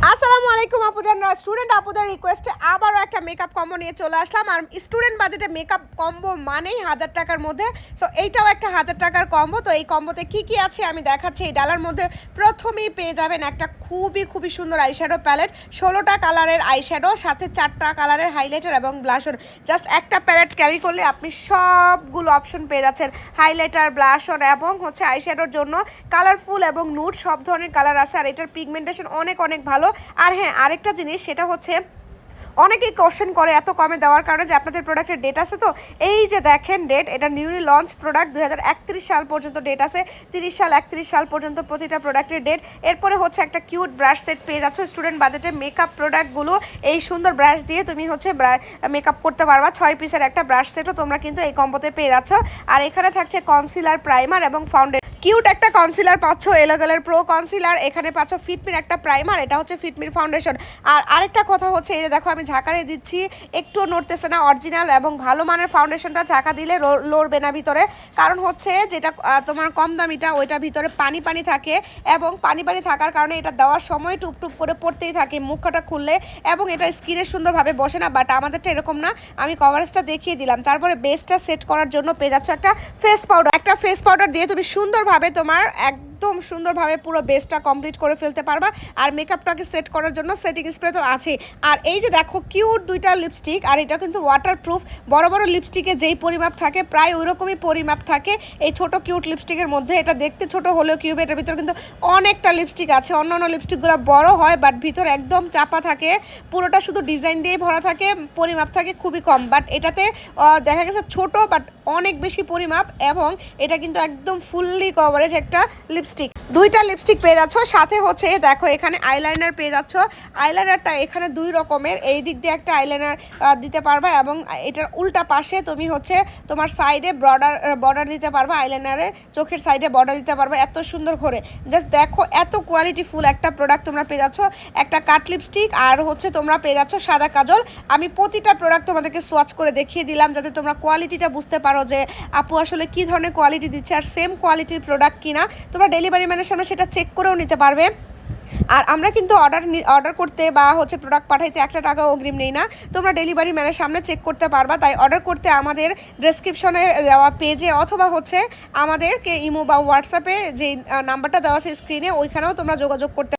আসসালামু আলাইকুম আপুজানরা, স্টুডেন্ট আপুদের রিকোয়েস্টে আবারও একটা মেকআপ কম্বো নিয়ে চলে আসলাম। আর স্টুডেন্ট বাজেটে মেকআপ কম্বো মানেই 1000 টাকার মধ্যে। সো এইটাও একটা 1000 টাকার কম্বো। তো এই কম্বোতে কি কি আছে আমি দেখাচ্ছি। এই ডালার মধ্যে প্রথমেই পেয়ে যাবেন একটা খুবই সুন্দর আইশ্যাডো প্যালেট, 16টা কালারের আইশ্যাডো, সাথে 4টা কালারের হাইলাইটার এবং ব্লাশন। জাস্ট একটা প্যালেট ক্যারি করলে আপনি সবগুলো অপশন পেয়ে যাচ্ছেন, হাইলাইটার, ব্লাশন এবং হচ্ছে আইশ্যাডোর জন্য কালারফুল এবং নুড সব ধরনের কালার আছে। আর এটার পিগমেন্টেশন অনেক ভালো। আর হ্যাঁ, আরেকটা জিনিস, সেটা হচ্ছে অনেকেই কোশ্চেন করে এত কমে দেওয়ার কারণে যে আপনাদের প্রোডাক্টের ডেট আছে। তো এই যে দেখেন ডেট, এটা নিউলি লঞ্চ প্রোডাক্ট, 2031 সাল পর্যন্ত ডেট আছে, 30 সাল 31 সাল পর্যন্ত প্রতিটা প্রোডাক্টের ডেট। এরপরে হচ্ছে একটা কিউট ব্রাশ সেট পেয়ে যাচ্ছ। স্টুডেন্ট বাজেটে মেকআপ প্রোডাক্টগুলো এই সুন্দর ব্রাশ দিয়ে তুমি হচ্ছে মেকআপ করতে পারবা। 6 পিসের একটা ব্রাশ সেটও তোমরা কিন্তু এই কম্বোতে পেয়ে যাচ্ছ। আর এখানে থাকছে কনসিলার, প্রাইমার এবং ফাউন্ডেশন। কিউট একটা কনসিলার পাচ্ছ, এলো কালার প্রো কনসিলার। এখানে পাচ্ছ ফিটমির একটা প্রাইমার, এটা হচ্ছে ফিটমির ফাউন্ডেশন। আর আরেকটা কথা হচ্ছে, এই যে দেখো আমি ঝাঁকারে দিচ্ছি, একটুও নড়তেছে না। অরিজিনাল এবং ভালো মানের ফাউন্ডেশনটা ঝাঁকা দিলে লড়বে না ভিতরে। কারণ হচ্ছে যেটা তোমার কম দামিটা, ওইটা ভিতরে পানি থাকে, এবং পানি থাকার কারণে এটা দেওয়ার সময় টুপ করে পড়তেই থাকে মুখটা খুললে, এবং এটা স্কিনে সুন্দরভাবে বসে না। বাট আমাদেরটা এরকম না। আমি কভারেজটা দেখিয়ে দিলাম। তারপরে বেসটা সেট করার জন্য পেয়ে যাচ্ছ একটা ফেস পাউডার। একটা ফেস পাউডার দিয়ে তুমি সুন্দরভাবে তোমার একদম সুন্দরভাবে পুরো বেসটা কমপ্লিট করে ফেলতে পারবা। আর মেকআপটাকে সেট করার জন্য সেটিং স্প্রে তো আছে। আর এই যে দেখো কিউট দুইটা লিপস্টিক, আর এটা কিন্তু ওয়াটারপ্রুফ। বড় লিপস্টিকে যেই পরিমাপ থাকে প্রায় ওই রকমই পরিমাপ থাকে এই ছোট কিউট লিপস্টিকের মধ্যে। এটা দেখতে ছোট হলেও কিউব, এটার ভিতরে কিন্তু অনেকটা লিপস্টিক আছে। অন্যান্য লিপস্টিকগুলো বড় হয় বাট ভিতরে একদম চাপা থাকে, পুরোটা শুধু ডিজাইন দিয়েই ভরা থাকে, পরিমাপ থাকে খুবই কম। বাট এটাতে দেখা গেছে ছোট বাট অনেক বেশি পরিমাপ, এবং এটা কিন্তু একদম ফুললি কভারেজ একটা লিপস্টিক। দুইটা লিপস্টিক পেয়ে যাচ্ছ, সাথে হচ্ছে দেখো এখানে আইলাইনার পেয়ে যাচ্ছ। আইলাইনারটা এখানে দুই রকমের, এই দিক দিয়ে একটা আইলাইনার দিতে পারবা, এবং এটার উল্টা পাশে তুমি হচ্ছে তোমার সাইডে বর্ডার দিতে পারবা। আইলাইনারের চোখের সাইডে বর্ডার দিতে পারবা এত সুন্দর করে। জাস্ট দেখো এত কোয়ালিটিফুল একটা প্রোডাক্ট তোমরা পেয়ে যাচ্ছ। একটা কাট লিপস্টিক, আর হচ্ছে তোমরা পেয়ে যাচ্ছ সাদা কাজল। আমি প্রতিটা প্রোডাক্ট তোমাদেরকে সোয়াচ করে দেখিয়ে দিলাম যাতে তোমরা কোয়ালিটিটা বুঝতে পারো যে আপু আসলে কী ধরনের কোয়ালিটি দিচ্ছে, আর সেম কোয়ালিটির প্রোডাক্ট কিনা তোমরা ডেলিভারি ম্যানের সামনে সেটা চেক করেও নিতে পারবে। আর আমরা কিন্তু অর্ডার করতে বা হচ্ছে প্রোডাক্ট পাঠাইতে 1 টাকা অগ্রিম নেই না, তোমরা ডেলিভারি ম্যানের সামনে চেক করতে পারবা। তাই অর্ডার করতে আমাদের ডেসক্রিপশনে দেওয়া পেজে, অথবা হচ্ছে আমাদেরকে ইমো বা হোয়াটসঅ্যাপে যে নাম্বারটা দেওয়া আছে স্ক্রিনে, ওইখানেও তোমরা যোগাযোগ করতে